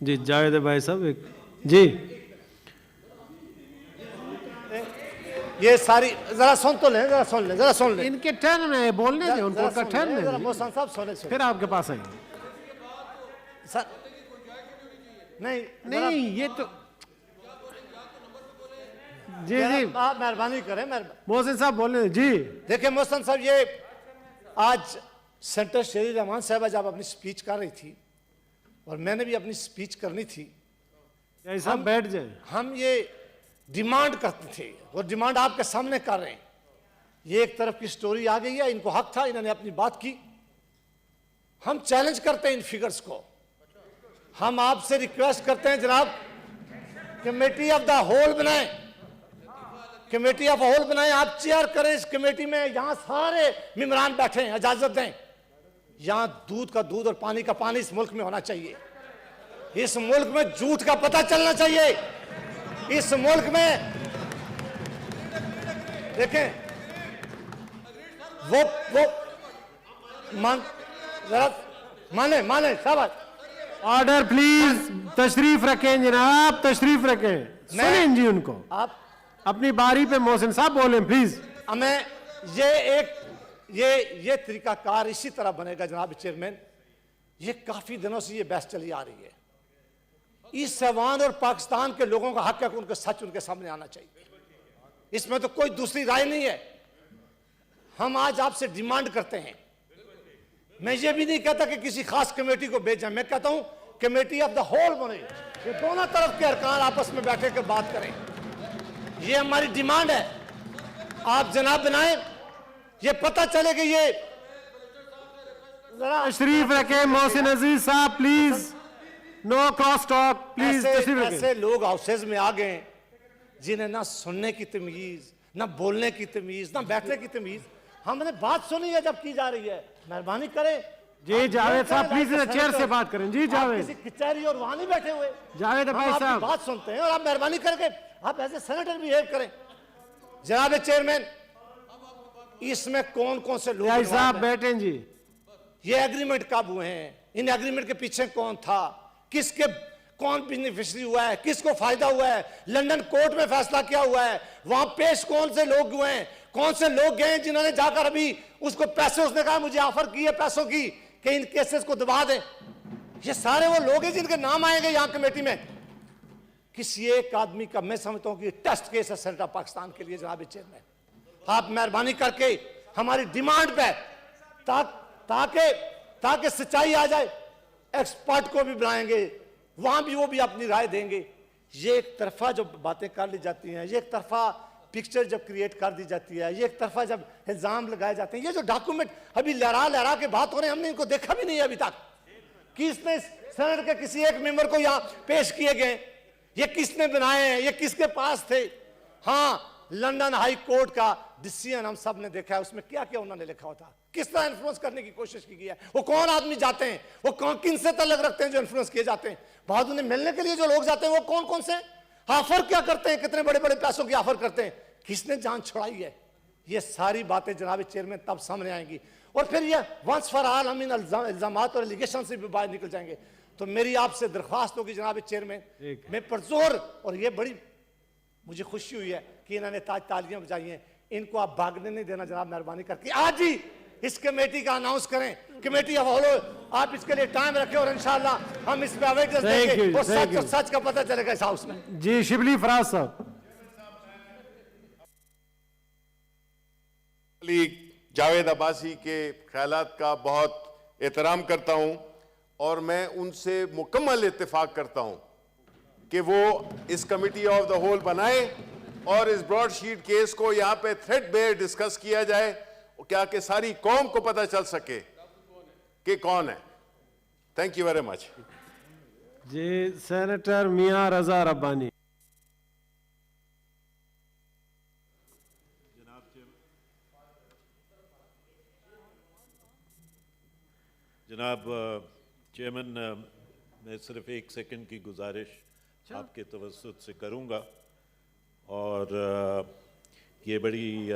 جی جاوید بھائی صاحب ایک جی یہ ساری ذرا سن تو لیں، ذرا سن لیں ان کے ٹرن ہے بولنے دیں ان کو، ان کا ٹرن ہے محسن صاحب سنیں پھر آپ کے پاس آئیں گے. نہیں یہ تو جی جی آپ مہربانی کریں. محسن صاحب بولنے دیں. جی دیکھیں محسن صاحب، یہ آج سینٹر شیری رحمان صاحبہ جب اپنی سپیچ کر رہی تھی اور میں نے بھی اپنی سپیچ کرنی تھی، صاحب بیٹھ جائیں. ہم یہ ڈیمانڈ کرتے تھے اور ڈیمانڈ آپ کے سامنے کر رہے ہیں. یہ ایک طرف کی سٹوری آ گئی ہے، ان کو حق تھا، انہوں نے اپنی بات کی. ہم چیلنج کرتے ہیں ان فیگرز کو. ہم آپ سے ریکویسٹ کرتے ہیں جناب، کمیٹی آف دا ہول بنائیں، کمیٹی آف ہول بنائیں. آپ چیئر کریں اس کمیٹی میں. یہاں سارے ممبران بیٹھے ہیں، اجازت دیں. یہاں دودھ کا دودھ اور پانی کا پانی اس ملک میں ہونا چاہیے. اس ملک میں جھوٹ کا پتہ چلنا چاہیے. اس ملک میں دیکھیں وہ مانے صاحب. آرڈر پلیز، تشریف رکھیں جناب، تشریف رکھیں. سنیں جی ان کو. آپ اپنی باری پہ محسن صاحب بولیں پلیز. ہمیں یہ طریقہ کار اسی طرح بنے گا جناب چیئرمین. یہ کافی دنوں سے یہ بحث چلی آ رہی ہے. اس ایوان اور پاکستان کے لوگوں کا حق ہے کہ ان کا سچ ان کے سامنے آنا چاہیے. اس میں تو کوئی دوسری رائے نہیں ہے. ہم آج آپ سے ڈیمانڈ کرتے ہیں. میں یہ بھی نہیں کہتا کہ کسی خاص کمیٹی کو بھیجیں، میں کہتا ہوں کمیٹی آف دا ہول بنے. یہ دونوں طرف کے ارکان آپس میں بیٹھے کے بات کریں. یہ ہماری ڈیمانڈ ہے. آپ جناب بنائیں. یہ پتہ چلے کہ یہ تشریف رکھیں محسن عزیز صاحب please. No cross talk please. ایسے لوگ ہاؤسز میں آ گئے جنہیں نہ سننے کی تمیز، نہ بولنے کی تمیز، نہ بیٹھنے کی تمیز. ہم نے بات سنی ہے جب کی جا رہی ہے. مہربانی کریں. جی جاوید صاحب پلیز چیئر سے بات کریں. جی جاوید. کسی کچہری اور وہاں نہیں بیٹھے ہوئے. جاوید بھائی ہم آپ صاحب کی بات سنتے ہیں اور آپ مہربانی کر کے آپ ایسے سینیٹر بیہیو کریں. جناب چیئرمین، اس میں کون کون سے لوگ بھائی صاحب بیٹھیں جی. یہ ایگریمنٹ کب ہوئے ہیں؟ ان ایگریمنٹ کے پیچھے کون تھا؟ کس کے کون بینیفیشری ہوا ہے؟ کس کو فائدہ ہوا ہے؟ لنڈن کورٹ میں فیصلہ کیا ہوا ہے؟ وہاں پیش کون سے لوگ ہوئے ہیں؟ کون سے لوگ گئے ہیں جنہوں نے جا کر ابھی اس کو پیسے، اس نے کہا مجھے آفر کی ہے پیسوں کی کہ ان کیسز کو دبا دیں. یہ سارے وہ لوگ ہیں جن کے نام آئیں گے یہاں کمیٹی میں. کسی ایک آدمی کا میں سمجھتا ہوں کہ یہ ٹیسٹ کیس ہے سینٹر پاکستان کے لیے. جناب چیئرمین، آپ مہربانی کر کے ہماری ڈیمانڈ پہ تاکہ سچائی آ جائے. ایکسپرٹ کو بھی بلائیں گے، وہاں بھی وہ بھی اپنی رائے دیں گے. یہ ایک طرفہ جو باتیں کر لی جاتی ہیں، یہ ایک طرفہ پکچر جب کریٹ کر دی جاتی ہے، یہ ایک طرفہ جب الزام لگائے جاتے ہیں، یہ جو ڈاکومنٹ ابھی لہرا کے بات ہو رہے ہیں، ہم نے ان کو دیکھا بھی نہیں ہے ابھی تک کہ اس نے سینٹ کے کسی ایک ممبر کو یہاں پیش کیے گئے. یہ کس نے بنائے ہیں؟ یہ کس کے پاس تھے؟ ہاں، لنڈن ہائی کورٹ کا ڈیسیژن ہم سب نے دیکھا ہے. اس میں کیا کیا انہوں نے لکھا ہوتا، کس طرح انفلوئنس کرنے کی کوشش کی گئی ہے. وہ کون آدمی جاتے ہیں، وہ کن سے تعلق رکھتے ہیں جو انفلوئنس کیے جاتے ہیں. بعد انہیں ملنے کے لیے جو لوگ جاتے ہیں وہ کون کون سے آفر کیا کرتے ہیں، کتنے بڑے بڑے پیسوں کی آفر کرتے ہیں، کس نے جان چھڑائی ہے. یہ ساری باتیں جناب چیئرمین تب سامنے آئیں گی. اور پھر یہ ونس فار آل ہم ان الزامات اور الیگیشن سے بھی باہر نکل جائیں گے. تو میری آپ سے درخواست ہوگی جناب چیئرمین، میں پرزور، اور یہ بڑی مجھے خوشی ہوئی ہے کہ انہوں نے تالیاں بجائی ہیں، ان کو آپ بھاگنے نہیں دینا جناب. مہربانی کر کے آج ہی اس کمیٹی کا اناؤنس کریں. کمیٹی آف ہول، آپ اس کے لیے ٹائم رکھیں اور انشاءاللہ ہم اس پہ اویئرنیس دیں گے اور سچ کا پتہ چلے گا اس ہاؤس میں. جی شبلی فراز صاحب. جاوید عباسی کے خیالات کا بہت احترام کرتا ہوں اور میں ان سے مکمل اتفاق کرتا ہوں کہ وہ اس کمیٹی آف دا ہول بنائے اور اس براڈ شیٹ کیس کو یہاں پہ تھریڈ بیئر ڈسکس کیا جائے، کیا کہ ساری قوم کو پتہ چل سکے کہ کون ہے. Thank you very much. جی سینیٹر میاں رضا ربانی. جناب چیئرمین، میں صرف 1 سیکنڈ کی گزارش آپ کے توسط سے کروں گا. اور یہ بڑی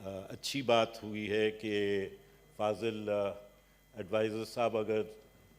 اچھی بات ہوئی ہے کہ فاضل ایڈوائزر صاحب اگر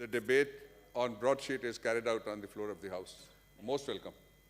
The debate on broadsheet is carried out on the floor of the House. Most welcome.